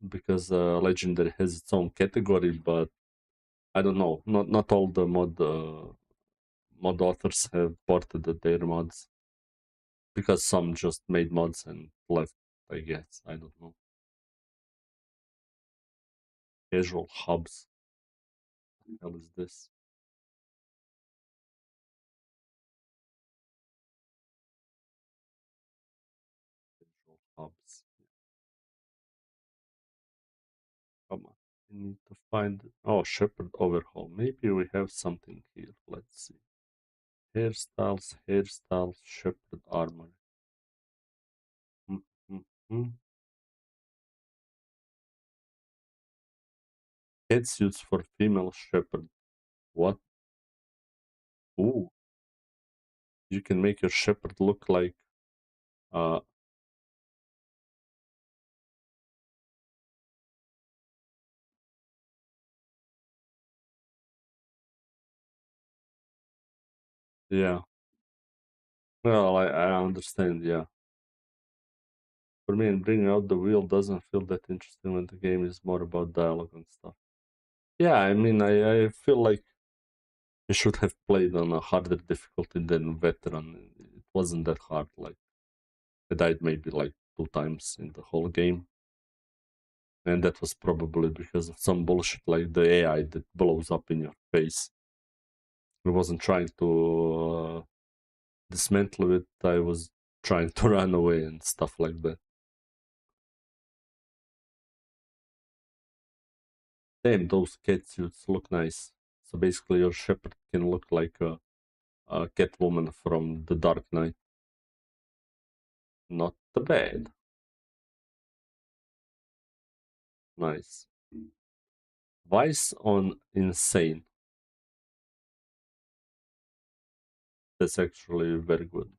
[SPEAKER 1] because Legendary has its own category, but I don't know. Not all the mod authors have ported their mods, because some just made mods and left. I guess I don't know. Casual hubs. What the hell is this? Casual hubs. Come on. We need to find. Oh, Shepherd overhaul. Maybe we have something here. Let's see. Hairstyles, Shepherd armor. Mm-hmm. Head suits for female Shepherd. What? Ooh. You can make your Shepherd look like uh yeah. Well, I understand, yeah. For me, and bringing out the wheel doesn't feel that interesting when the game is more about dialogue and stuff. Yeah, I mean, I feel like you should have played on a harder difficulty than veteran. It wasn't that hard. Like, I died maybe like 2 times in the whole game. And that was probably because of some bullshit like the AI that blows up in your face. I wasn't trying to dismantle it, I was trying to run away and stuff like that. Damn, those cat suits look nice. So basically, your shepherd can look like a Catwoman from The Dark Knight. Not bad. Nice. Vice on Insane. That's actually very good.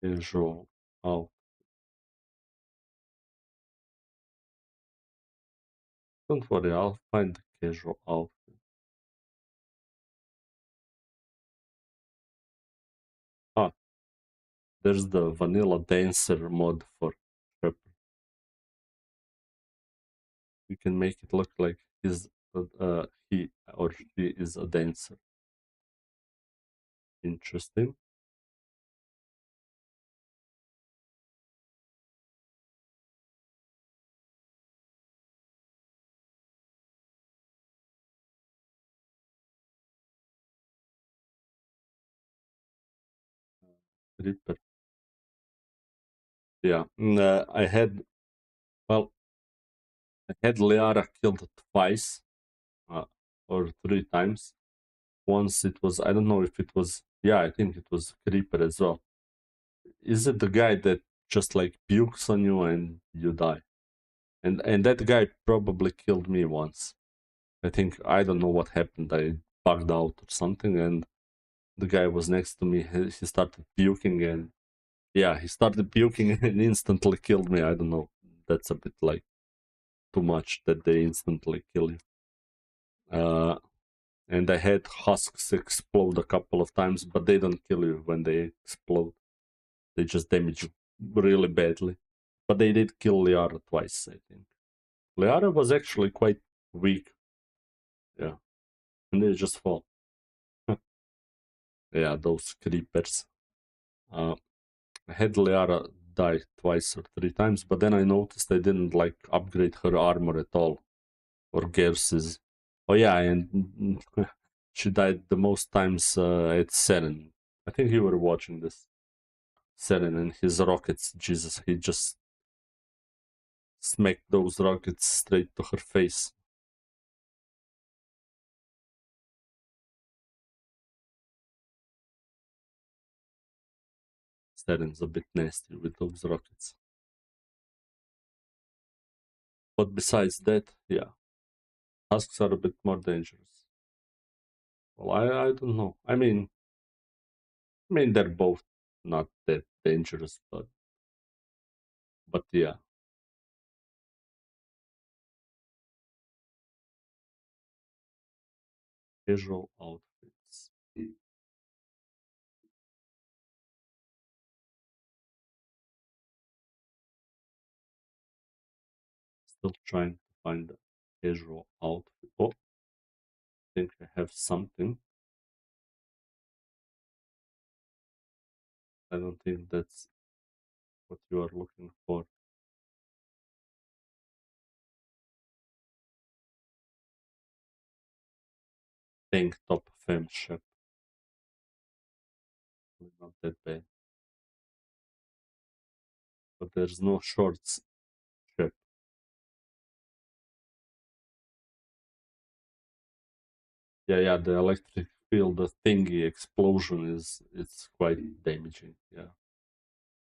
[SPEAKER 1] Casual out. Don't worry, I'll find the casual outfit. Ah, there's the vanilla dancer mod for Shepard. You can make it look like he or she is a dancer. Interesting. Reaper. Yeah. I had, well, I had Liara killed twice, uh, or 3 times. Once it was, I don't know if it was, yeah, I think it was Creeper as well. Is it the guy that just like pukes on you and you die? And that guy probably killed me once. I think, I don't know what happened. I bugged out or something, and the guy was next to me. He started puking, and yeah, he started puking and instantly killed me. I don't know. That's a bit like too much that they instantly kill you. And I had husks explode a couple of times, but they don't kill you when they explode. They just damage you really badly. But they did kill Liara twice, I think. Liara was actually quite weak. Yeah. And they just fall. Yeah, those creepers. Uh, I had Liara die twice or 3 times, but then I noticed I didn't like upgrade her armor at all. Or Gerse's. Oh yeah, and she died the most times at Seren. I think you were watching this. Seren and his rockets. Jesus, he just smacked those rockets straight to her face. Seren's a bit nasty with those rockets. But besides that, yeah, husks are a bit more dangerous. Well, I don't know. I mean they're both not that dangerous, but yeah. Casual outfits. Still trying to find a casual outfit. Oh, I think I have something. I don't think that's what you are looking for. Tank top femme shop. Not that bad. But there's no shorts shop. Yeah, the electric field, the thingy explosion it's quite damaging. Yeah.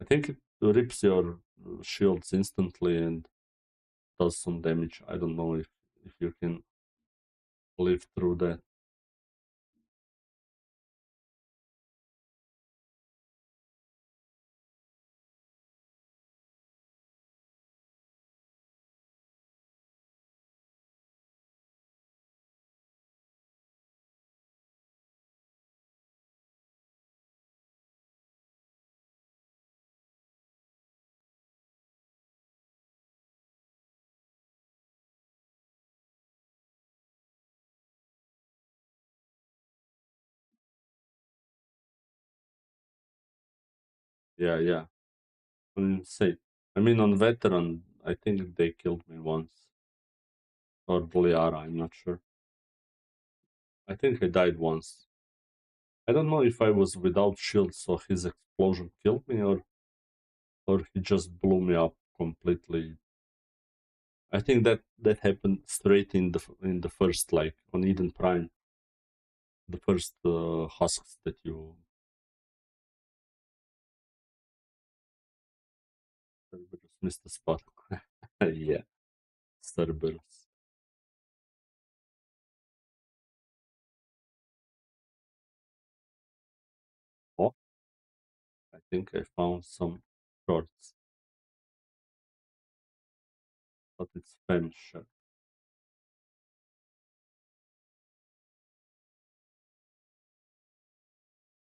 [SPEAKER 1] I think it rips your shields instantly and does some damage. I don't know if you can live through that. Yeah. Insane. I mean, on veteran, I think they killed me once. or Liara, I'm not sure. I think I died once. I don't know if I was without shield, so his explosion killed me, or he just blew me up completely. I think that happened straight in the first, like on Eden Prime, the first husks that you. Cerberus missed the spot. Yeah, Cerberus. Oh, I think I found some shorts, but it's fem shirt.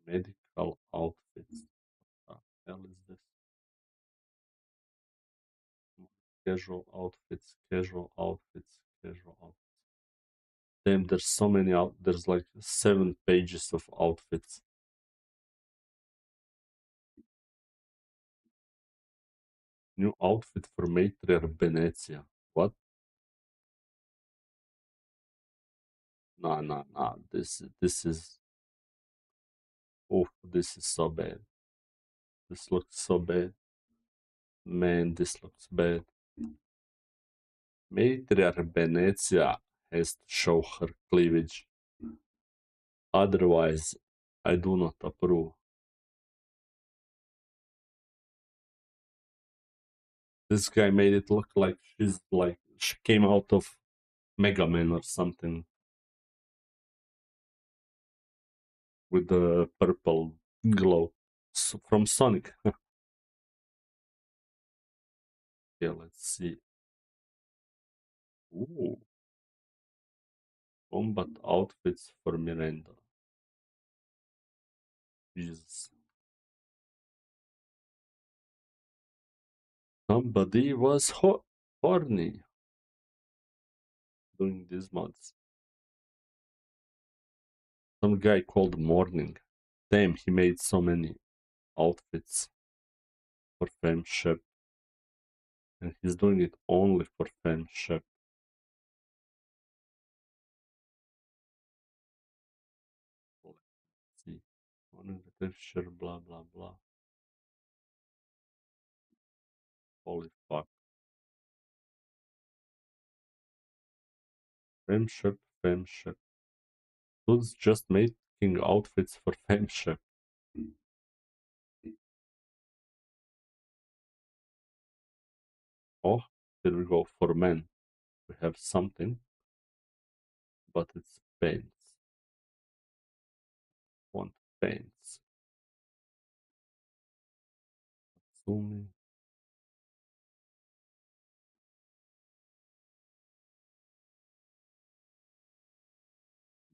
[SPEAKER 1] Medical outfits. What the hell is this? Casual outfits, casual outfits, casual outfits. Damn, there's so many out. There's like 7 pages of outfits. New outfit for Matriarch Venezia. What? Nah, nah, nah. This is. Oh, this is so bad. This looks so bad. Man, this looks bad. Matriarch Venezia has to show her cleavage. Otherwise, I do not approve. This guy made it look like she came out of Mega Man or something with the purple glow from Sonic. Yeah, let's see. Ooh, combat outfits for Miranda. Jesus. Somebody was horny doing these mods. Some guy called Morning. Damn, he made so many outfits for Femship. And he's doing it only for Femship. Let's see. Morning texture, blah blah blah. Holy fuck. Femship, Femship. Dudes just making outfits for Femship. Oh, here we go for men. We have something, but it's pants. Want pants. Zooming.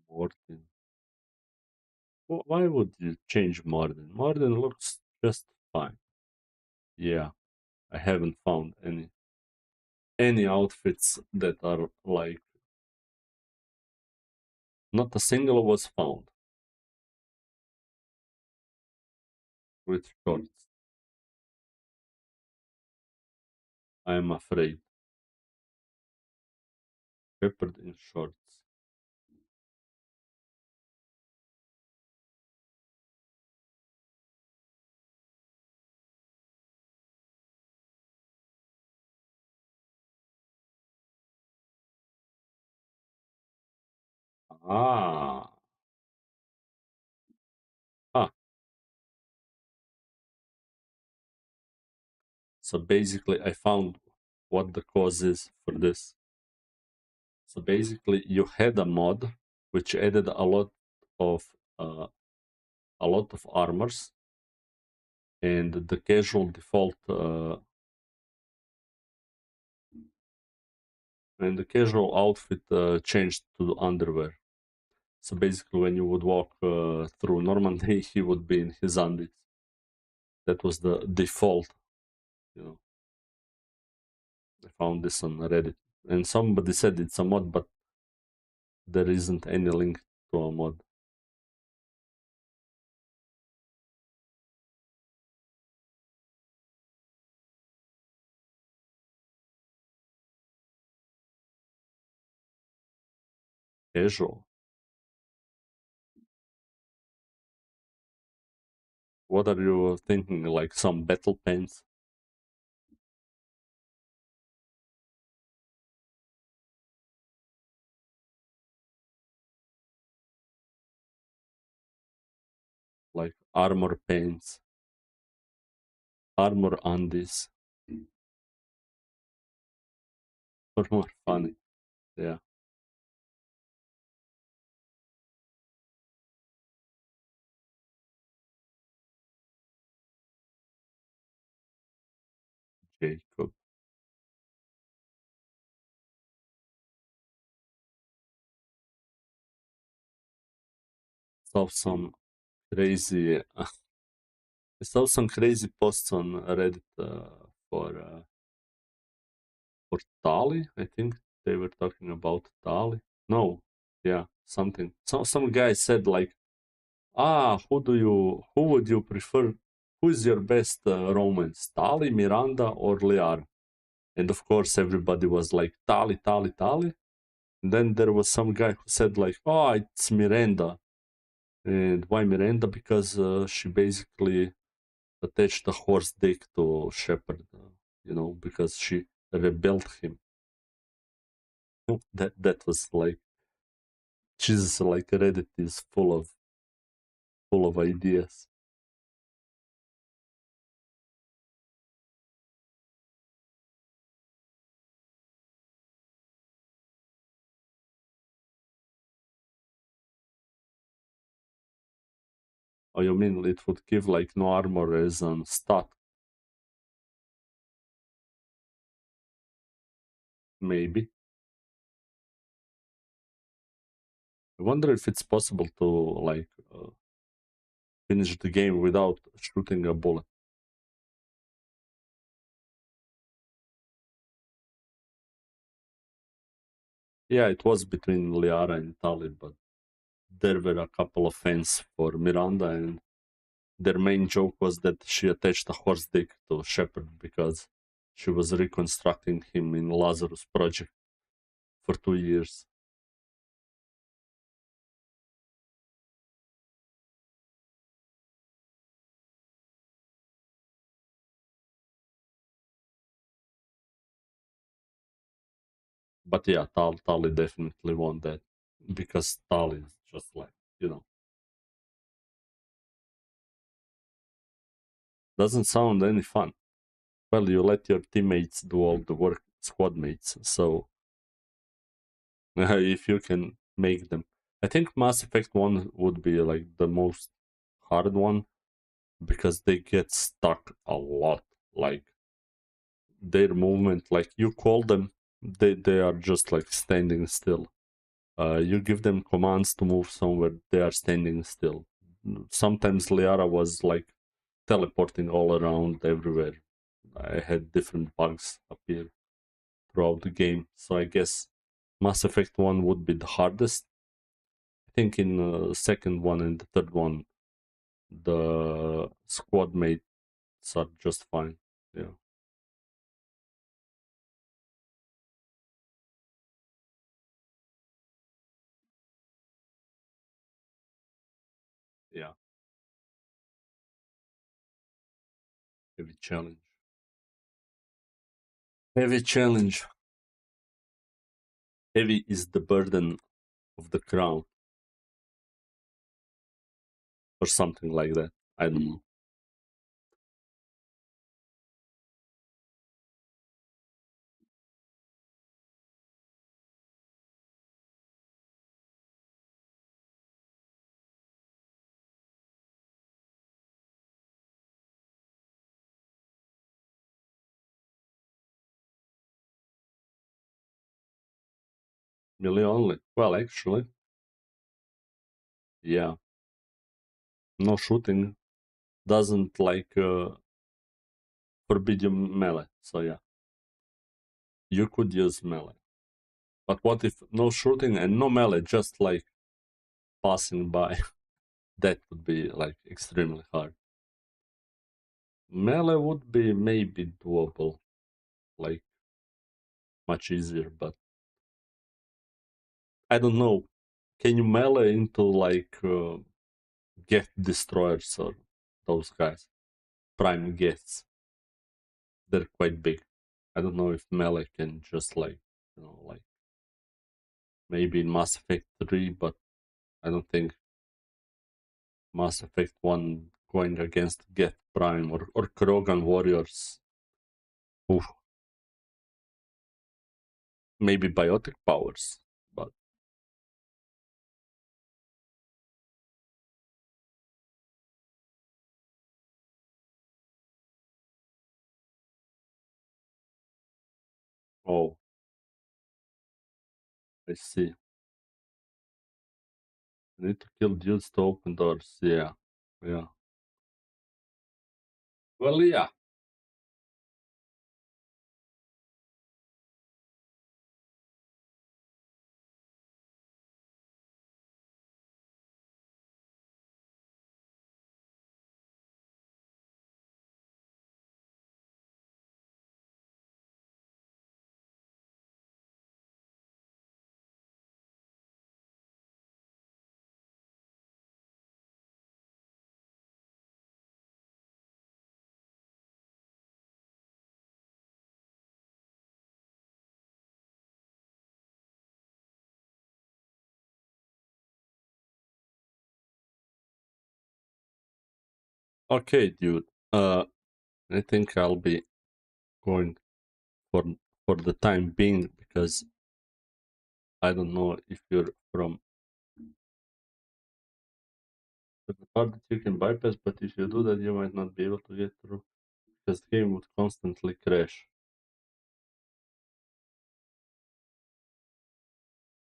[SPEAKER 1] Morton. Why would you change Morton? Morton looks just fine. Yeah, I haven't found any outfits that are like. Not a single was found with shorts. I am afraid. Peppered in shorts. Ah. Ah. So basically, I found what the cause is for this. So basically, you had a mod which added of uh, a lot of armors, and the casual default and the casual outfit changed to underwear. So basically, when you would walk through Normandy, he would be in his undies. That was the default. You know, I found this on Reddit, and somebody said it's a mod, but there isn't any link to a mod. Casual. What are you thinking? Like some battle pants? Like armor pants? Armor undies? Or more funny? Yeah. Jacob. Saw some crazy. I saw some crazy posts on Reddit for for Tali. I think they were talking about Tali. No, yeah, something. So some guy said like, who would you prefer? Who is your best romance, Tali, Miranda, or Liara? And of course, everybody was like Tali, Tali, Tali. And then there was some guy who said like, oh, it's Miranda. And why Miranda? Because she basically attached the horse dick to Shepard, because she rebelled him. That was like Jesus, like Reddit is full of ideas. Oh, you mean it would give like no armor as an stat? Maybe. I wonder if it's possible to like finish the game without shooting a bullet. Yeah, it was between Liara and Tali, but there were a couple of fans for Miranda, and their main joke was that she attached a horse dick to Shepard because she was reconstructing him in Lazarus Project for 2 years. But yeah, Tali definitely won that because Tali is just like, doesn't sound any fun. Well, you let your teammates do all the work, squad mates. So if you can make them, I think Mass Effect 1 would be like the most hard one because they get stuck a lot. Like their movement, like you call them, they are just like standing still. You give them commands to move somewhere, they are standing still. Sometimes Liara was like teleporting all around everywhere. I had different bugs appear throughout the game, so I guess Mass Effect 1 would be the hardest. I think in the second one and the third one, the squad mates are just fine. Yeah. Yeah. Heavy challenge. Heavy challenge. Heavy is the burden of the crown, or something like that. I don't know. Melee only. Well, actually, yeah. No shooting doesn't like forbid you melee. So yeah, you could use melee. But what if no shooting and no melee, just like passing by? That would be like extremely hard. Melee would be maybe doable, like much easier, but I don't know. can you melee into like Geth destroyers or those guys? Prime Geths. They're quite big. I don't know if melee can just like, like maybe in Mass Effect 3, but I don't think Mass Effect 1 going against Geth Prime or Krogan warriors. Oof. Maybe biotic powers, but oh, I see. I need to kill dudes to open doors. Yeah, yeah. Well, yeah. Okay, dude. I think I'll be going for for the time being because I don't know if you're from the part that you can bypass, but if you do that, you might not be able to get through because the game would constantly crash.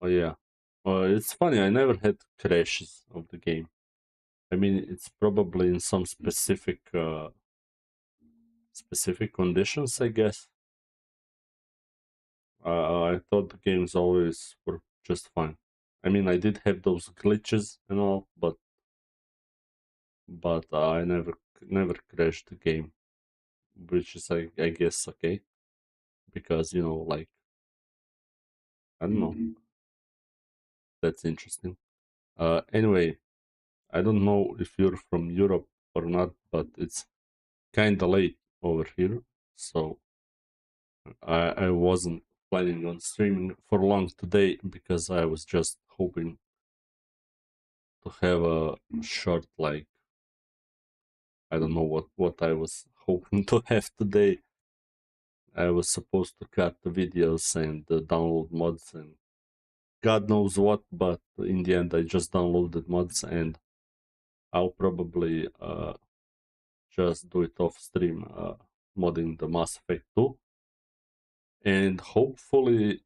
[SPEAKER 1] Oh yeah. It's funny. I never had crashes of the game. I mean, it's probably in some specific conditions, I guess. I thought the games always were just fine. I mean, I did have those glitches and all, but I never crashed the game, which is I guess okay because like I don't know. That's interesting. Anyway, I don't know if you're from Europe or not, but it's kind of late over here, so I wasn't planning on streaming for long today because I was just hoping to have a short, like, I don't know what I was hoping to have today. I was supposed to cut the videos and download mods and God knows what, but in the end I just downloaded mods and I'll probably just do it off stream, modding the Mass Effect 2. And hopefully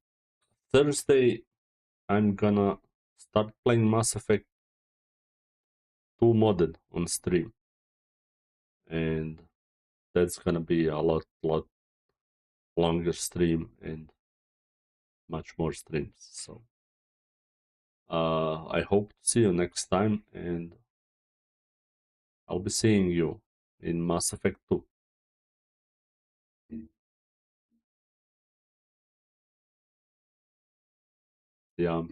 [SPEAKER 1] Thursday I'm gonna start playing Mass Effect 2 modded on stream. And that's gonna be a lot longer stream and much more streams. So I hope to see you next time and I'll be seeing you in Mass Effect 2. Yeah.